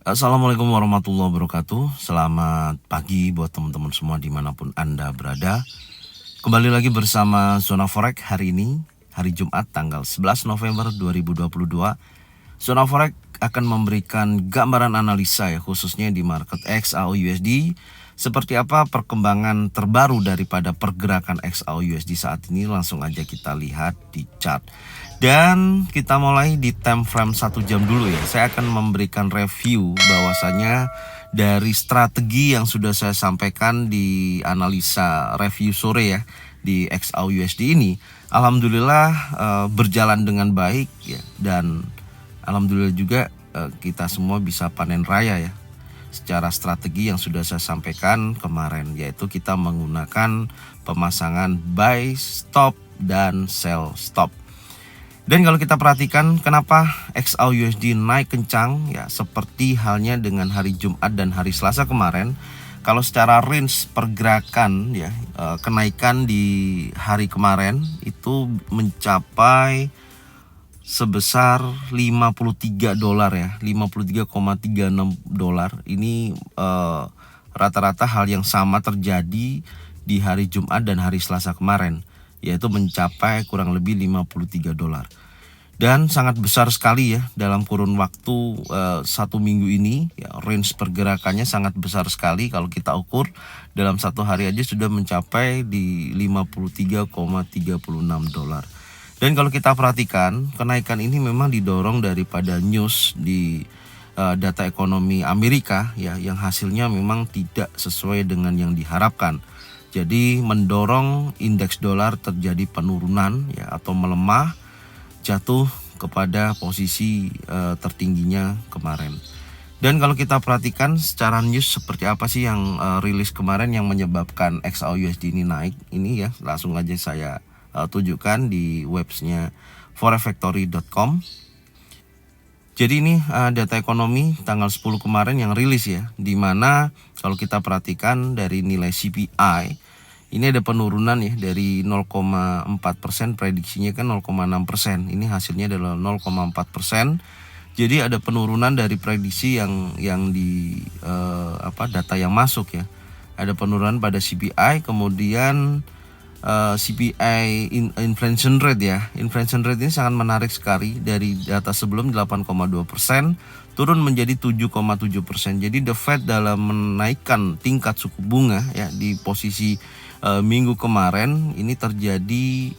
Assalamualaikum warahmatullahi wabarakatuh. Selamat pagi buat teman-teman semua dimanapun Anda berada. Kembali lagi bersama Zona Forex hari ini, hari Jumat tanggal 11 November 2022. Zona Forex akan memberikan gambaran analisa ya, khususnya di market XAU-USD. Seperti apa perkembangan terbaru daripada pergerakan XAU-USD saat ini, langsung aja kita lihat di chart. Dan kita mulai di time frame 1 jam dulu ya. Saya akan memberikan review bahwasanya dari strategi yang sudah saya sampaikan di analisa review sore ya di XAU-USD ini, alhamdulillah berjalan dengan baik ya, dan alhamdulillah juga kita semua bisa panen raya ya secara strategi yang sudah saya sampaikan kemarin, yaitu kita menggunakan pemasangan buy stop dan sell stop. Dan kalau kita perhatikan kenapa XAU-USD naik kencang ya, seperti halnya dengan hari Jumat dan hari Selasa kemarin. Kalau secara range pergerakan ya, kenaikan di hari kemarin itu mencapai sebesar 53 dolar ya, 53,36 dolar. Ini rata-rata hal yang sama terjadi di hari Jumat dan hari Selasa kemarin, yaitu mencapai kurang lebih 53 dolar. Dan sangat besar sekali ya dalam kurun waktu 1 minggu ini ya, range pergerakannya sangat besar sekali. Kalau kita ukur dalam 1 hari aja sudah mencapai di 53,36 dolar. Dan kalau kita perhatikan, kenaikan ini memang didorong daripada news di data ekonomi Amerika ya, yang hasilnya memang tidak sesuai dengan yang diharapkan. Jadi mendorong indeks dolar terjadi penurunan ya, atau melemah, jatuh kepada posisi tertingginya kemarin. Dan kalau kita perhatikan secara news seperti apa sih yang rilis kemarin yang menyebabkan XAU-USD ini naik, ini ya langsung aja saya tunjukkan di websnya forexfactory.com. Jadi ini data ekonomi tanggal 10 kemarin yang rilis ya, dimana kalau kita perhatikan dari nilai CPI ini ada penurunan ya dari 0,4%, prediksinya kan 0,6%. Ini hasilnya adalah 0,4%. Jadi ada penurunan dari prediksi yang di data yang masuk ya. Ada penurunan pada CPI, kemudian CPI inflation rate ya. Inflation rate ini sangat menarik sekali, dari data sebelum 8,2% turun menjadi 7,7%. Jadi The Fed dalam menaikkan tingkat suku bunga ya di posisi minggu kemarin ini terjadi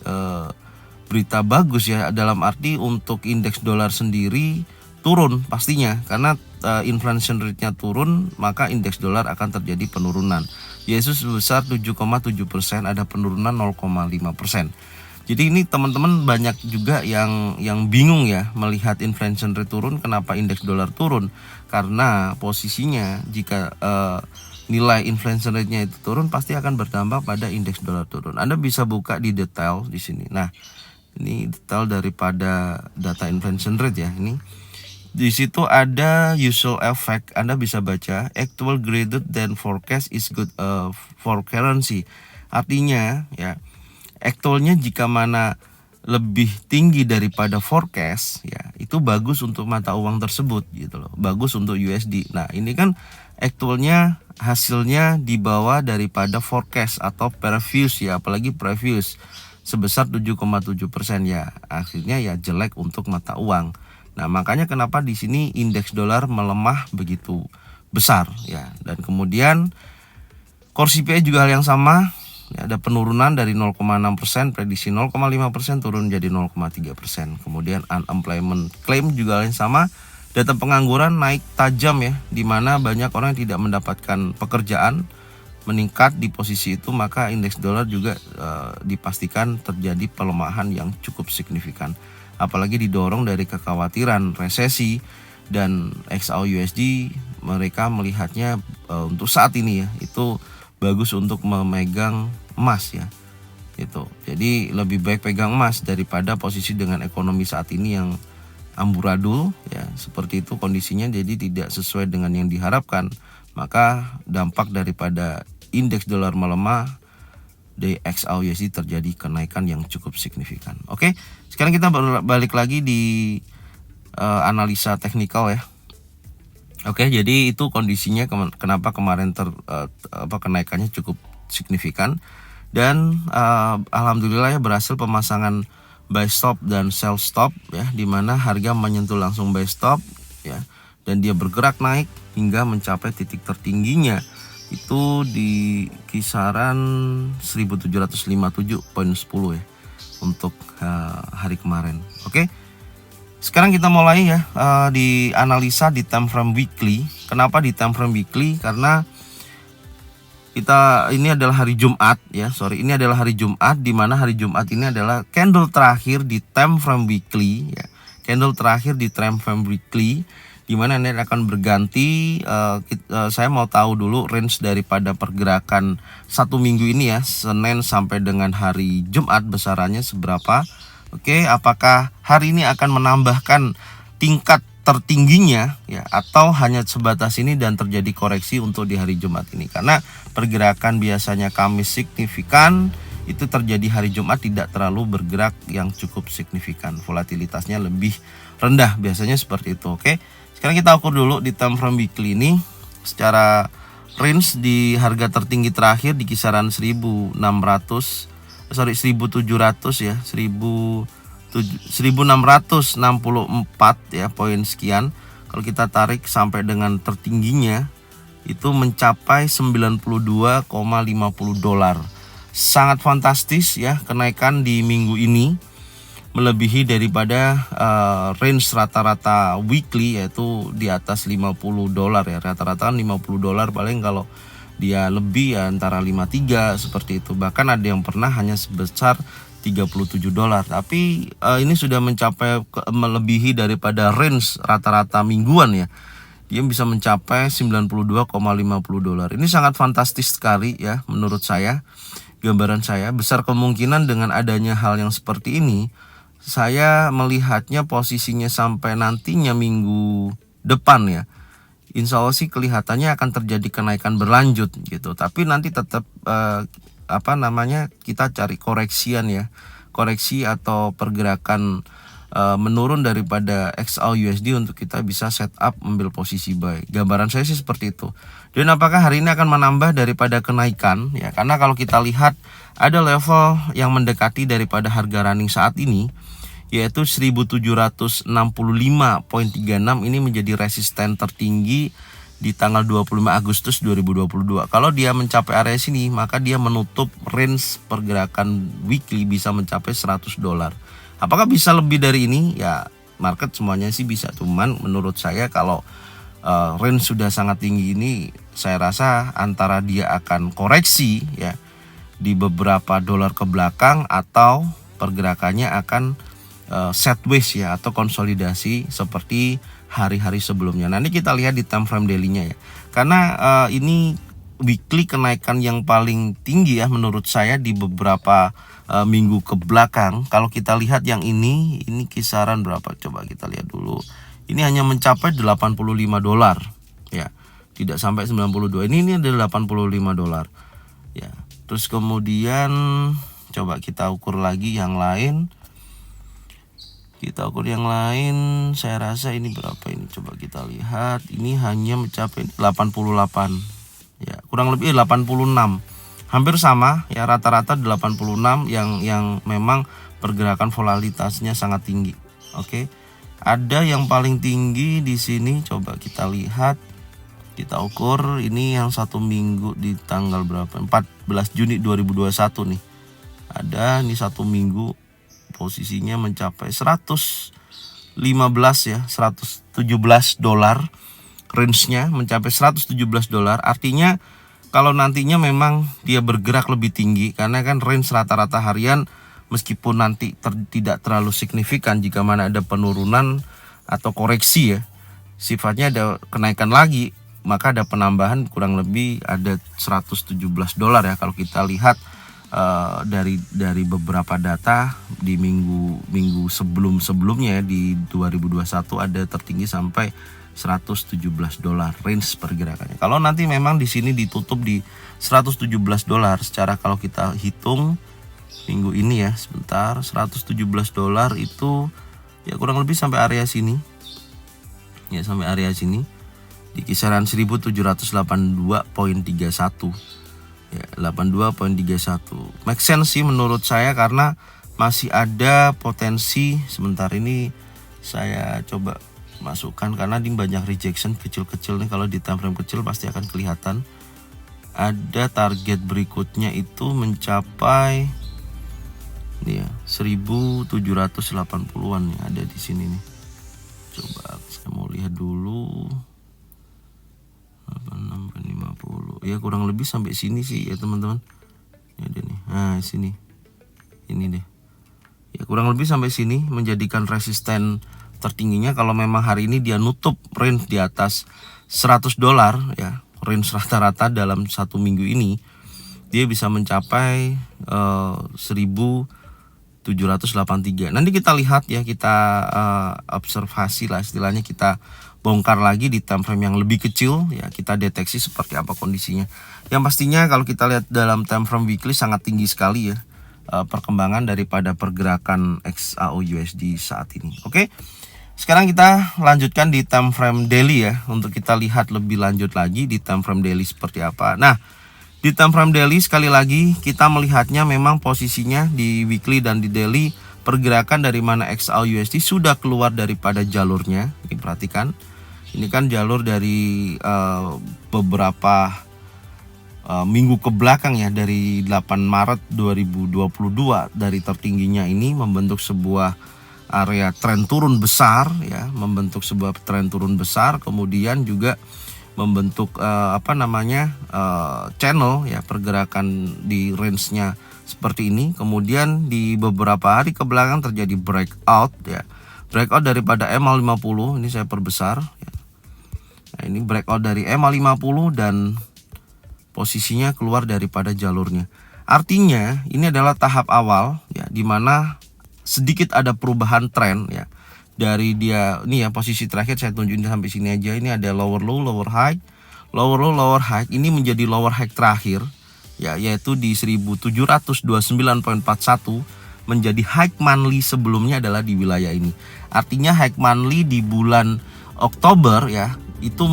berita bagus ya, dalam arti untuk indeks dolar sendiri turun pastinya, karena inflation rate-nya turun, maka indeks dolar akan terjadi penurunan, yaitu sebesar 7,7%, ada penurunan 0,5%. Jadi ini teman-teman banyak juga yang bingung ya melihat inflation rate turun, kenapa indeks dolar turun? Karena posisinya jika nilai inflation rate-nya itu turun, pasti akan berdampak pada indeks dolar turun. Anda bisa buka di detail di sini. Nah, ini detail daripada data inflation rate ya. Ini di situ ada usual effect. Anda bisa baca actual greater than forecast is good for currency. Artinya ya, actualnya jika mana lebih tinggi daripada forecast ya, itu bagus untuk mata uang tersebut gitu loh, bagus untuk USD. Nah, ini kan actualnya hasilnya di bawah daripada forecast atau previous ya, apalagi previous sebesar 7,7% ya, akhirnya ya jelek untuk mata uang. Nah, makanya kenapa di sini indeks dolar melemah begitu besar ya. Dan kemudian core CPI juga hal yang sama ya, ada penurunan dari 0,6%, prediksi 0,5% turun jadi 0,3%. Kemudian unemployment claim juga hal yang sama, data pengangguran naik tajam ya, dimana banyak orang yang tidak mendapatkan pekerjaan, meningkat di posisi itu, maka indeks dolar juga dipastikan terjadi pelemahan yang cukup signifikan. Apalagi didorong dari kekhawatiran resesi, dan XAU-USD mereka melihatnya untuk saat ini ya, itu bagus untuk memegang emas ya. Itu. Jadi lebih baik pegang emas daripada posisi dengan ekonomi saat ini yang amburadul ya, seperti itu kondisinya, jadi tidak sesuai dengan yang diharapkan. Maka dampak daripada indeks dolar melemah, di XAU-USD terjadi kenaikan yang cukup signifikan. Oke, sekarang kita balik lagi di analisa teknikal ya. Oke, jadi itu kondisinya kenapa kemarin kenaikannya cukup signifikan, dan alhamdulillah ya berhasil pemasangan buy stop dan sell stop ya, di mana harga menyentuh langsung buy stop ya, dan dia bergerak naik hingga mencapai titik tertingginya itu di kisaran 1757.10 ya untuk hari kemarin. Oke. Sekarang kita mulai ya di analisa di time frame weekly. Kenapa di time frame weekly? Karena ini adalah hari Jumat ya. Ini adalah hari Jumat, di mana hari Jumat ini adalah candle terakhir di time frame weekly ya. Candle terakhir di time frame weekly, di mana ini akan berganti. Saya mau tahu dulu range daripada pergerakan satu minggu ini ya, Senin sampai dengan hari Jumat besarannya seberapa. Oke, apakah hari ini akan menambahkan tingkat tertingginya ya, atau hanya sebatas ini dan terjadi koreksi untuk di hari Jumat ini? Karena pergerakan biasanya Kamis signifikan, itu terjadi hari Jumat tidak terlalu bergerak yang cukup signifikan, volatilitasnya lebih rendah, biasanya seperti itu. Oke, sekarang kita ukur dulu di time frame weekly ini secara range. Di harga tertinggi terakhir di kisaran 1700 ya, 1664 ya, poin sekian. Kalau kita tarik sampai dengan tertingginya itu mencapai 92,50 dolar. Sangat fantastis ya kenaikan di minggu ini, melebihi daripada range rata-rata weekly, yaitu di atas 50 dolar ya. Rata-rata 50 dolar, paling kalau dia lebih ya antara 53 seperti itu. Bahkan ada yang pernah hanya sebesar 37 dolar. Tapi ini sudah mencapai melebihi daripada range rata-rata mingguan ya. Dia bisa mencapai 92,50 dolar. Ini sangat fantastis sekali ya menurut saya. Gambaran saya, besar kemungkinan dengan adanya hal yang seperti ini, saya melihatnya posisinya sampai nantinya minggu depan ya. Insya Allah sih kelihatannya akan terjadi kenaikan berlanjut gitu. Tapi nanti tetap kita cari koreksian ya, koreksi atau pergerakan menurun daripada XAUUSD untuk kita bisa setup ambil posisi buy. Gambaran saya sih seperti itu. Dan apakah hari ini akan menambah daripada kenaikan ya? Karena kalau kita lihat ada level yang mendekati daripada harga running saat ini, yaitu 1765.36. Ini menjadi resisten tertinggi di tanggal 25 Agustus 2022. Kalau dia mencapai area sini, maka dia menutup range pergerakan weekly bisa mencapai 100 dolar. Apakah bisa lebih dari ini? Ya, market semuanya sih bisa. Cuman menurut saya kalau range sudah sangat tinggi ini, saya rasa antara dia akan koreksi ya di beberapa dolar ke belakang, atau pergerakannya akan sideways ya, atau konsolidasi seperti hari-hari sebelumnya. Nanti kita lihat di time frame daily-nya ya. Karena ini weekly kenaikan yang paling tinggi ya menurut saya di beberapa minggu ke belakang. Kalau kita lihat yang ini kisaran berapa? Coba kita lihat dulu. Ini hanya mencapai 85 dolar ya. Tidak sampai 92. Ini ada 85 dolar. Ya. Terus kemudian coba kita ukur lagi yang lain. Saya rasa ini berapa ini, coba kita lihat. Ini hanya mencapai 88 ya, kurang lebih 86, hampir sama ya, rata-rata 86 yang memang pergerakan volatilitasnya sangat tinggi. Oke, ada yang paling tinggi di sini, coba kita lihat, kita ukur. Ini yang satu minggu di tanggal berapa, 14 Juni 2021 nih. Ada ini satu minggu posisinya mencapai 115 ya, 117 dolar. Range-nya mencapai 117 dolar. Artinya kalau nantinya memang dia bergerak lebih tinggi, karena kan range rata-rata harian meskipun nanti tidak terlalu signifikan, jika mana ada penurunan atau koreksi ya, sifatnya ada kenaikan lagi, maka ada penambahan kurang lebih ada 117 dolar ya. Kalau kita lihat dari beberapa data di minggu sebelumnya ya, di 2021 ada tertinggi sampai 117 dolar range pergerakannya. Kalau nanti memang di sini ditutup di 117 dolar, secara kalau kita hitung minggu ini ya, sebentar, 117 dolar itu ya kurang lebih sampai area sini ya, sampai area sini. di kisaran 1782.31 ya, 82.31. Make sense sih menurut saya karena masih ada potensi. Sebentar ini saya coba masukkan karena di banyak rejection kecil-kecil nih. Kalau di time frame kecil pasti akan kelihatan. Ada target berikutnya itu mencapai nih ya 1780-an nih, ada di sini nih. Coba saya mau lihat dulu. 8650 ya, kurang lebih sampai sini sih ya teman-teman. Ya ada nih. Nah, sini. Ini deh. Ya kurang lebih sampai sini menjadikan resisten tertingginya kalau memang hari ini dia nutup range di atas $100 ya. Range rata-rata dalam satu minggu ini dia bisa mencapai 1783. Nanti kita lihat ya, kita observasi lah istilahnya, kita bongkar lagi di time frame yang lebih kecil ya, kita deteksi seperti apa kondisinya. Yang pastinya kalau kita lihat dalam time frame weekly sangat tinggi sekali ya perkembangan daripada pergerakan XAU/USD saat ini. Oke. Sekarang kita lanjutkan di time frame daily ya, untuk kita lihat lebih lanjut lagi di time frame daily seperti apa. Nah, di time frame daily sekali lagi kita melihatnya memang posisinya di weekly dan di daily pergerakan dari mana XAU/USD sudah keluar daripada jalurnya. Ini perhatikan, ini kan jalur dari beberapa minggu ke belakang ya, dari 8 Maret 2022 dari tertingginya ini membentuk sebuah area tren turun besar ya, membentuk sebuah tren turun besar, kemudian juga membentuk channel ya, pergerakan di range-nya seperti ini. Kemudian di beberapa hari ke belakang terjadi breakout ya, breakout daripada MA50. Ini saya perbesar ya. Nah, ini breakout dari MA50 dan posisinya keluar daripada jalurnya. Artinya ini adalah tahap awal ya, dimana sedikit ada perubahan tren ya. Dari dia ini ya, posisi terakhir saya tunjukin sampai sini aja. Ini ada lower low, lower high, lower low, lower high. Ini menjadi lower high terakhir ya, yaitu di 1729.41, menjadi high monthly sebelumnya adalah di wilayah ini. Artinya high monthly di bulan Oktober ya, itu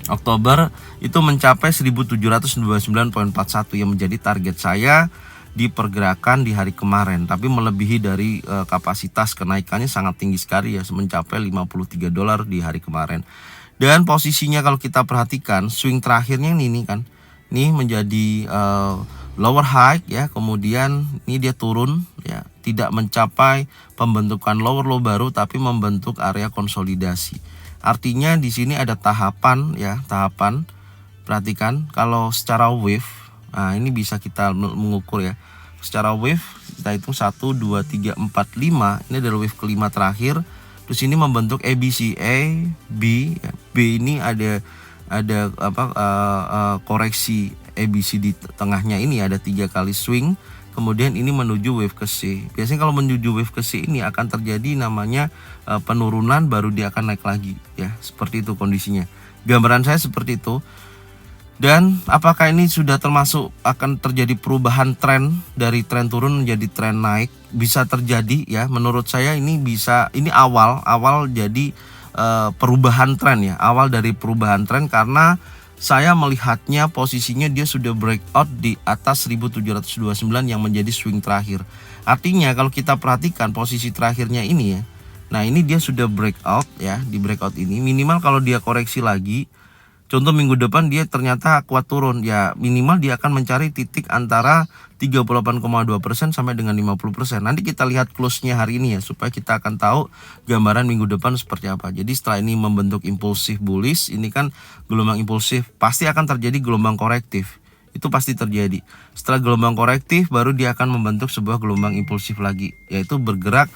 Oktober itu mencapai 1729.41 yang menjadi target saya di pergerakan di hari kemarin, tapi melebihi dari kapasitas kenaikannya sangat tinggi sekali ya, mencapai $53 di hari kemarin. Dan posisinya kalau kita perhatikan swing terakhirnya ini kan, ini menjadi lower high ya, kemudian ini dia turun ya, tidak mencapai pembentukan lower low baru, tapi membentuk area konsolidasi. Artinya di sini ada tahapan ya, tahapan. Perhatikan kalau secara wave. Nah, ini bisa kita mengukur ya. Secara wave kita hitung 1 2 3 4 5. Ini adalah wave kelima terakhir. Terus ini membentuk ABC, A, B ya. B ini ada koreksi ABC di tengahnya, ini ada 3 kali swing. Kemudian ini menuju wave ke C. Biasanya kalau menuju wave ke C ini akan terjadi namanya penurunan, baru dia akan naik lagi ya. Seperti itu kondisinya. Gambaran saya seperti itu. Dan apakah ini sudah termasuk akan terjadi perubahan tren dari tren turun menjadi tren naik? Bisa terjadi ya. Menurut saya ini bisa, ini awal jadi perubahan tren ya. Awal dari perubahan tren, karena saya melihatnya posisinya dia sudah breakout di atas 1729 yang menjadi swing terakhir. Artinya kalau kita perhatikan posisi terakhirnya ini ya. Nah, ini dia sudah breakout ya, di breakout ini minimal kalau dia koreksi lagi, contoh minggu depan dia ternyata kuat turun ya, minimal dia akan mencari titik antara 38,2% sampai dengan 50%. Nanti kita lihat close-nya hari ini ya, supaya kita akan tahu gambaran minggu depan seperti apa. Jadi setelah ini membentuk impulsif bullish, ini kan gelombang impulsif, pasti akan terjadi gelombang korektif. Itu pasti terjadi. Setelah gelombang korektif baru dia akan membentuk sebuah gelombang impulsif lagi, yaitu bergerak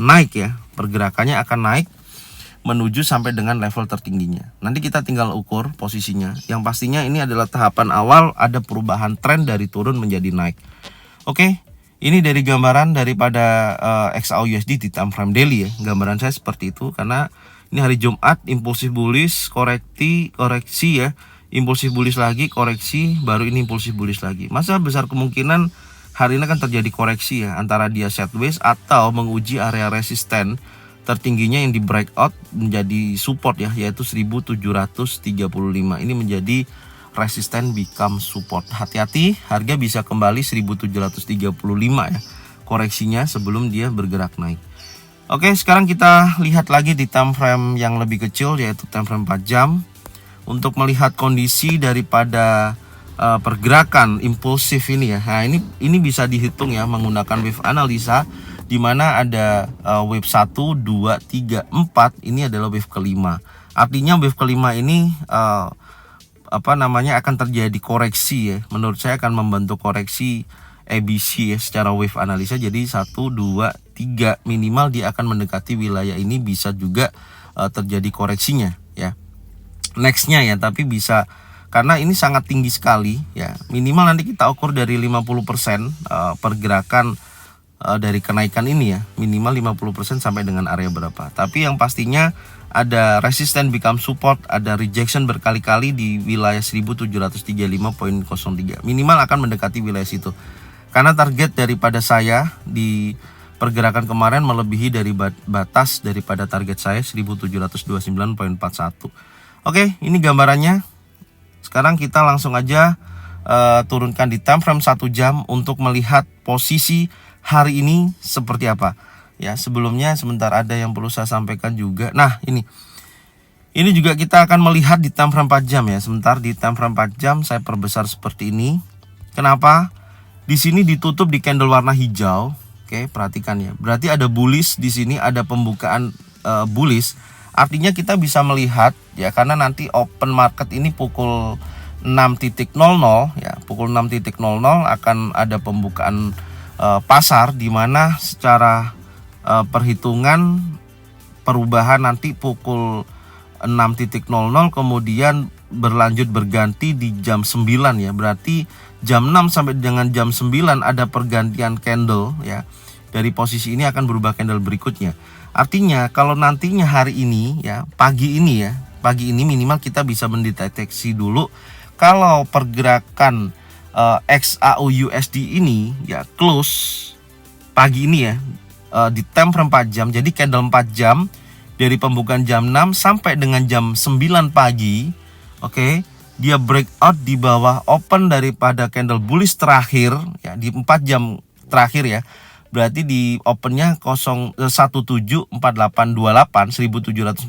naik ya. Pergerakannya akan naik menuju sampai dengan level tertingginya. Nanti kita tinggal ukur posisinya. Yang pastinya ini adalah tahapan awal ada perubahan tren dari turun menjadi naik. Oke, ini dari gambaran daripada XAU/USD di time frame daily ya. Gambaran saya seperti itu karena ini hari Jumat, impulsif bullish, koreksi ya. Impulsif bullish lagi, koreksi, baru ini impulsif bullish lagi. Masa besar kemungkinan hari ini akan terjadi koreksi ya, antara dia sideways atau menguji area resisten tertingginya yang di breakout menjadi support ya, yaitu 1735. Ini menjadi resisten become support. Hati-hati, harga bisa kembali 1735 ya koreksinya sebelum dia bergerak naik. Oke, sekarang kita lihat lagi di time frame yang lebih kecil, yaitu time frame 4 jam untuk melihat kondisi daripada pergerakan impulsif ini ya. Nah, ini bisa dihitung ya menggunakan wave analisa, di mana ada wave 1, 2, 3, 4. Ini adalah wave kelima. Artinya wave kelima ini akan terjadi koreksi ya. Menurut saya akan membentuk koreksi ABC ya secara wave analisa. Jadi 1, 2, 3 minimal dia akan mendekati wilayah ini, bisa juga terjadi koreksinya ya. Nextnya ya, tapi bisa karena ini sangat tinggi sekali ya. Minimal nanti kita ukur dari 50% pergerakan dari kenaikan ini ya, minimal 50% sampai dengan area berapa. Tapi yang pastinya ada resisten become support, ada rejection berkali-kali di wilayah 1735.03. Minimal akan mendekati wilayah situ. Karena target daripada saya di pergerakan kemarin melebihi dari batas daripada target saya 1729.41. Oke, ini gambarannya. Sekarang kita langsung aja turunkan di time frame 1 jam untuk melihat posisi hari ini seperti apa. Ya, sebelumnya sebentar ada yang perlu saya sampaikan juga. Nah, ini juga kita akan melihat di time frame 4 jam ya. Sebentar, di time frame 4 jam saya perbesar seperti ini. Kenapa? Di sini ditutup di candle warna hijau. Oke, perhatikan ya. Berarti ada bullish di sini, ada pembukaan bullish. Artinya kita bisa melihat ya, karena nanti open market ini pukul 6.00 ya, pukul 6.00 akan ada pembukaan pasar, di mana secara perhitungan perubahan nanti pukul 6.00 kemudian berlanjut berganti di jam 9 ya. Berarti jam 6 sampai dengan jam 9 ada pergantian candle ya. Dari posisi ini akan berubah candle berikutnya. Artinya kalau nantinya hari ini ya, pagi ini minimal kita bisa mendeteksi dulu kalau pergerakan XAU/USD ini ya close pagi ini ya di time frame 4 jam. Jadi candle 4 jam dari pembukaan jam 6 sampai dengan jam 9 pagi. Oke, dia breakout di bawah open daripada candle bullish terakhir ya di 4 jam terakhir ya. Berarti di opennya 174828 174828.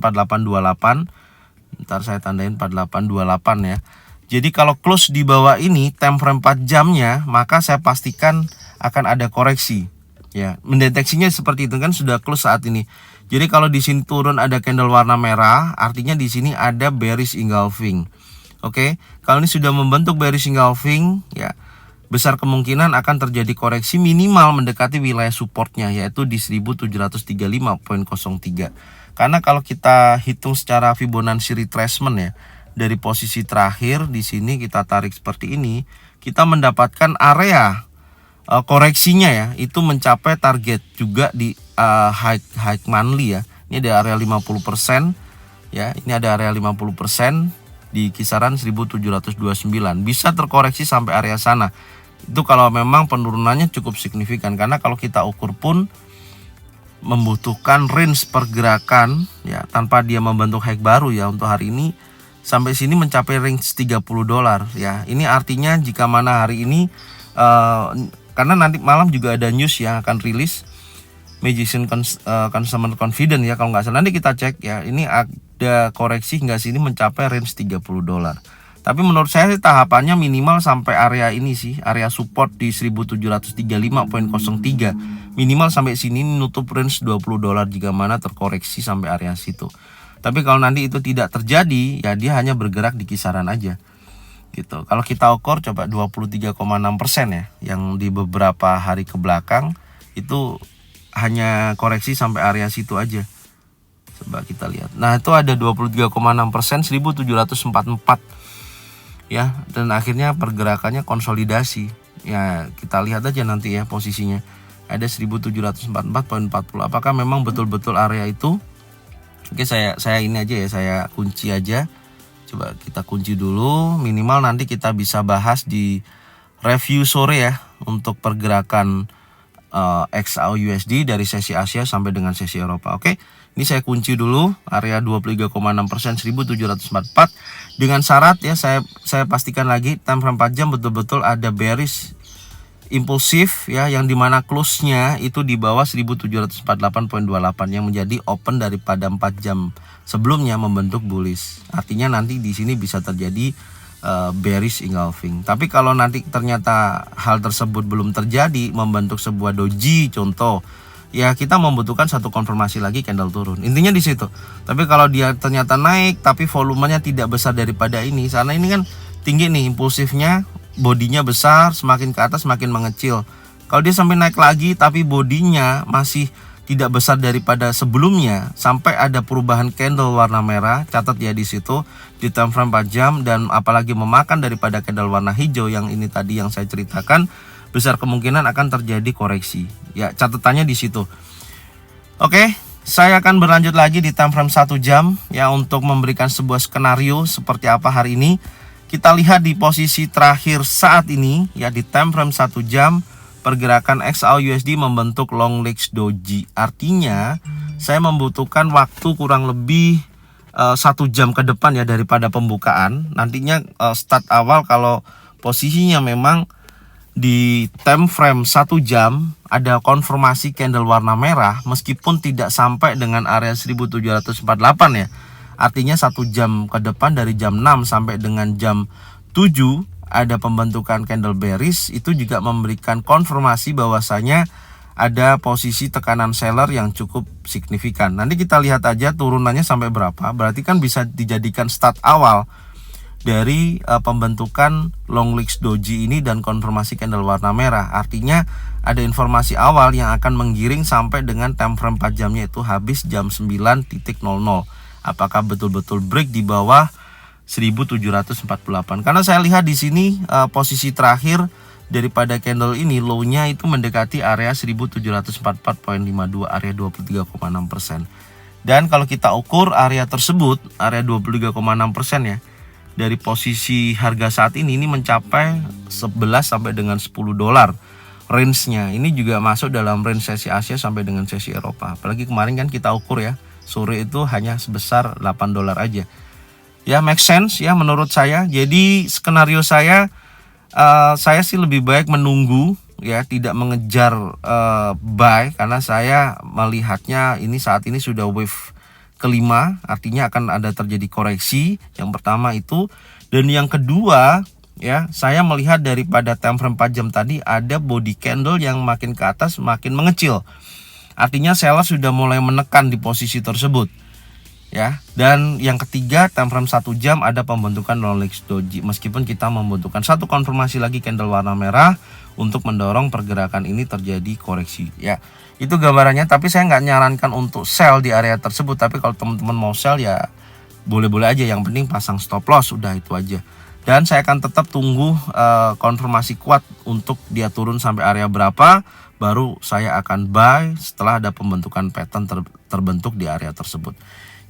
Ntar saya tandain 4828 ya. Jadi kalau close di bawah ini time frame 4 jamnya, maka saya pastikan akan ada koreksi ya. Mendeteksinya seperti itu kan, sudah close saat ini. Jadi kalau di sini turun ada candle warna merah, artinya di sini ada bearish engulfing. Oke, kalau ini sudah membentuk bearish engulfing ya, besar kemungkinan akan terjadi koreksi minimal mendekati wilayah supportnya, yaitu di 1735.03. Karena kalau kita hitung secara Fibonacci retracement ya, dari posisi terakhir di sini kita tarik seperti ini, kita mendapatkan area koreksinya ya, itu mencapai target juga di high monthly ya. Ini ada area 50% ya, ini ada area 50% di kisaran 1729. Bisa terkoreksi sampai area sana. Itu kalau memang penurunannya cukup signifikan, karena kalau kita ukur pun membutuhkan range pergerakan ya, tanpa dia membentuk high baru ya untuk hari ini, sampai sini mencapai range $30 ya. Ini artinya jika mana hari ini karena nanti malam juga ada news yang akan rilis Magician Consumer Confidence ya kalau nggak salah, nanti kita cek ya. Ini ada koreksi hingga sini mencapai range $30. Tapi menurut saya sih tahapannya minimal sampai area ini sih, area support di 1735.03. Minimal sampai sini nutup range $20 jika mana terkoreksi sampai area situ. Tapi kalau nanti itu tidak terjadi, ya dia hanya bergerak di kisaran aja. Gitu. Kalau kita ukur coba 23,6% ya, yang di beberapa hari ke belakang itu hanya koreksi sampai area situ aja. Coba kita lihat. Nah, itu ada 23,6%, 1744. Ya, dan akhirnya pergerakannya konsolidasi. Ya, kita lihat aja nanti ya posisinya. Ada 1744.40. Apakah memang betul-betul area itu? Oke, saya ini aja ya, saya kunci aja. Coba kita kunci dulu. Minimal nanti kita bisa bahas di review sore ya untuk pergerakan XAU/USD dari sesi Asia sampai dengan sesi Eropa. Oke. Ini saya kunci dulu area 23,6% 1744 dengan syarat ya, saya pastikan lagi time frame 4 jam betul-betul ada bearish impulsif ya, yang dimana close-nya itu di bawah 1748.28 yang menjadi open daripada 4 jam sebelumnya membentuk bullish. Artinya nanti di sini bisa terjadi bearish engulfing. Tapi kalau nanti ternyata hal tersebut belum terjadi, membentuk sebuah doji contoh, ya kita membutuhkan satu konfirmasi lagi candle turun. Intinya di situ. Tapi kalau dia ternyata naik tapi volumenya tidak besar daripada ini, karena ini kan tinggi nih impulsifnya, bodinya besar, semakin ke atas semakin mengecil. Kalau dia sampai naik lagi tapi bodinya masih tidak besar daripada sebelumnya, sampai ada perubahan candle warna merah, catat ya di situ di time frame 4 jam, dan apalagi memakan daripada candle warna hijau yang ini tadi yang saya ceritakan, besar kemungkinan akan terjadi koreksi. Ya, catatannya di situ. Oke, saya akan berlanjut lagi di time frame 1 jam ya untuk memberikan sebuah skenario seperti apa hari ini. Kita lihat di posisi terakhir saat ini ya, di time frame 1 jam pergerakan XAU/USD membentuk long legs doji. Artinya saya membutuhkan waktu kurang lebih 1 jam ke depan ya daripada pembukaan. Nantinya start awal kalau posisinya memang di time frame 1 jam ada konfirmasi candle warna merah meskipun tidak sampai dengan area 1748 ya. Artinya 1 jam ke depan dari jam 6 sampai dengan jam 7 ada pembentukan candle bearish, itu juga memberikan konfirmasi bahwasanya ada posisi tekanan seller yang cukup signifikan. Nanti kita lihat aja turunannya sampai berapa. Berarti kan bisa dijadikan start awal dari pembentukan long legs doji ini dan konfirmasi candle warna merah. Artinya ada informasi awal yang akan menggiring sampai dengan time frame 4 jamnya itu habis jam 9.00. Apakah betul-betul break di bawah 1748? Karena saya lihat di sini posisi terakhir daripada candle ini low-nya itu mendekati area 1744.52, area 23,6%. Dan kalau kita ukur area tersebut, area 23,6% ya, dari posisi harga saat ini mencapai 11 sampai dengan 10 dolar range-nya. Ini juga masuk dalam range sesi Asia sampai dengan sesi Eropa. Apalagi kemarin kan kita ukur ya, sore itu hanya sebesar 8 dolar aja. Ya, make sense ya menurut saya. Jadi skenario saya sih lebih baik menunggu ya, tidak mengejar buy, karena saya melihatnya ini saat ini sudah wave kelima, artinya akan ada terjadi koreksi. Yang pertama itu, dan yang kedua ya, saya melihat daripada time frame 4 jam tadi ada body candle yang makin ke atas makin mengecil. Artinya seller sudah mulai menekan di posisi tersebut. Ya, dan yang ketiga time frame 1 jam ada pembentukan long legs doji, meskipun kita membutuhkan satu konfirmasi lagi candle warna merah untuk mendorong pergerakan ini terjadi koreksi ya. Itu gambarannya, tapi saya nggak nyarankan untuk sell di area tersebut. Tapi kalau teman-teman mau sell ya boleh-boleh aja, yang penting pasang stop loss, udah itu aja. Dan saya akan tetap tunggu konfirmasi kuat untuk dia turun sampai area berapa, baru saya akan buy setelah ada pembentukan pattern terbentuk di area tersebut.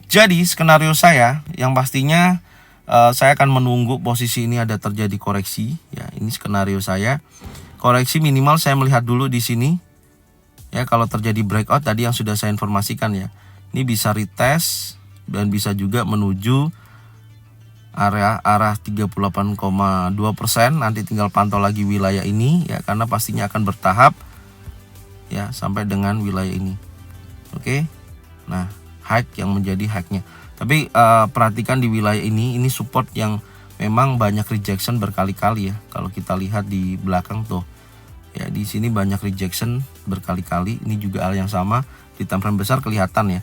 Jadi skenario saya yang pastinya saya akan menunggu posisi ini ada terjadi koreksi ya. Ini skenario saya. Koreksi minimal saya melihat dulu di sini. Ya, kalau terjadi breakout tadi yang sudah saya informasikan ya. Ini bisa retest dan bisa juga menuju arah 38,2%. Nanti tinggal pantau lagi wilayah ini ya, karena pastinya akan bertahap ya sampai dengan wilayah ini. Oke. Nah, high yang menjadi high-nya. Tapi perhatikan di wilayah ini support yang memang banyak rejection berkali-kali ya. Kalau kita lihat di belakang tuh ya, di sini banyak rejection berkali-kali. Ini juga hal yang sama di time frame besar kelihatan ya.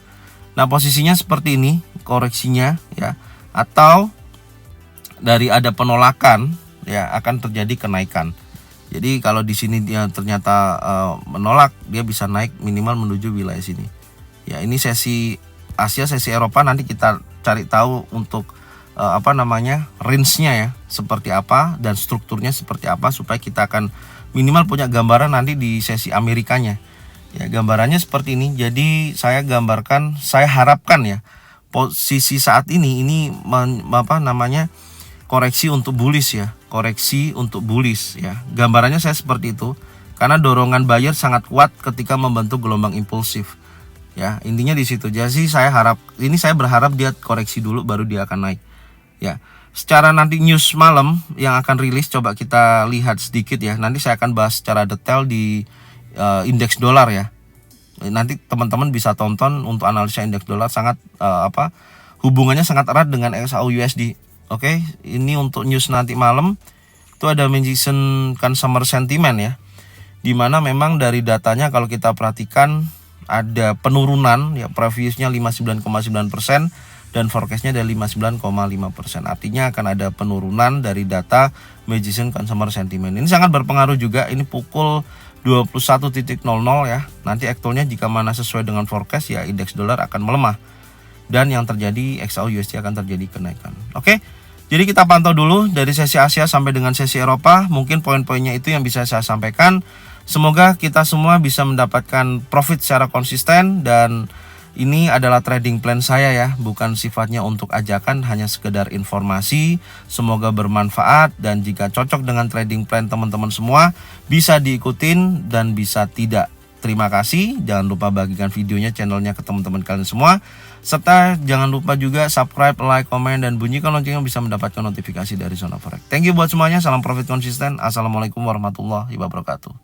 Nah, posisinya seperti ini koreksinya ya, atau dari ada penolakan ya akan terjadi kenaikan. Jadi kalau di sini dia ternyata menolak, dia bisa naik minimal menuju wilayah sini. Ya, ini sesi Asia, sesi Eropa nanti kita cari tahu untuk range-nya ya seperti apa dan strukturnya seperti apa, supaya kita akan minimal punya gambaran nanti di sesi Amerikanya. Ya, gambarannya seperti ini. Jadi saya gambarkan, saya harapkan ya posisi saat ini koreksi untuk bullish ya, koreksi untuk bullish ya. Gambarannya saya seperti itu, karena dorongan buyer sangat kuat ketika membentuk gelombang impulsif. Ya, intinya di situ. Jadi saya berharap dia koreksi dulu baru dia akan naik. Ya. Secara nanti news malam yang akan rilis coba kita lihat sedikit ya. Nanti saya akan bahas secara detail di indeks dolar ya. Nanti teman-teman bisa tonton untuk analisa indeks dolar sangat hubungannya sangat erat dengan XAU USD. Oke, ini untuk news nanti malam itu ada mention consumer sentiment ya. Dimana memang dari datanya kalau kita perhatikan ada penurunan ya, previousnya 59,9% dan forecastnya ada 59,5%. Artinya akan ada penurunan dari data Magician Consumer Sentiment. Ini sangat berpengaruh juga. Ini pukul 21.00 ya. Nanti actualnya jika mana sesuai dengan forecast ya indeks dolar akan melemah. Dan yang terjadi XAU USD akan terjadi kenaikan. Oke. Jadi kita pantau dulu dari sesi Asia sampai dengan sesi Eropa. Mungkin poin-poinnya itu yang bisa saya sampaikan. Semoga kita semua bisa mendapatkan profit secara konsisten, dan ini adalah trading plan saya ya, bukan sifatnya untuk ajakan, hanya sekedar informasi. Semoga bermanfaat, dan jika cocok dengan trading plan teman-teman semua bisa diikutin dan bisa tidak. Terima kasih, jangan lupa bagikan videonya, channelnya ke teman-teman kalian semua. Serta jangan lupa juga subscribe, like, komen, dan bunyikan loncengnya bisa mendapatkan notifikasi dari Zona Forex. Thank you buat semuanya, salam profit konsisten. Assalamualaikum warahmatullahi wabarakatuh.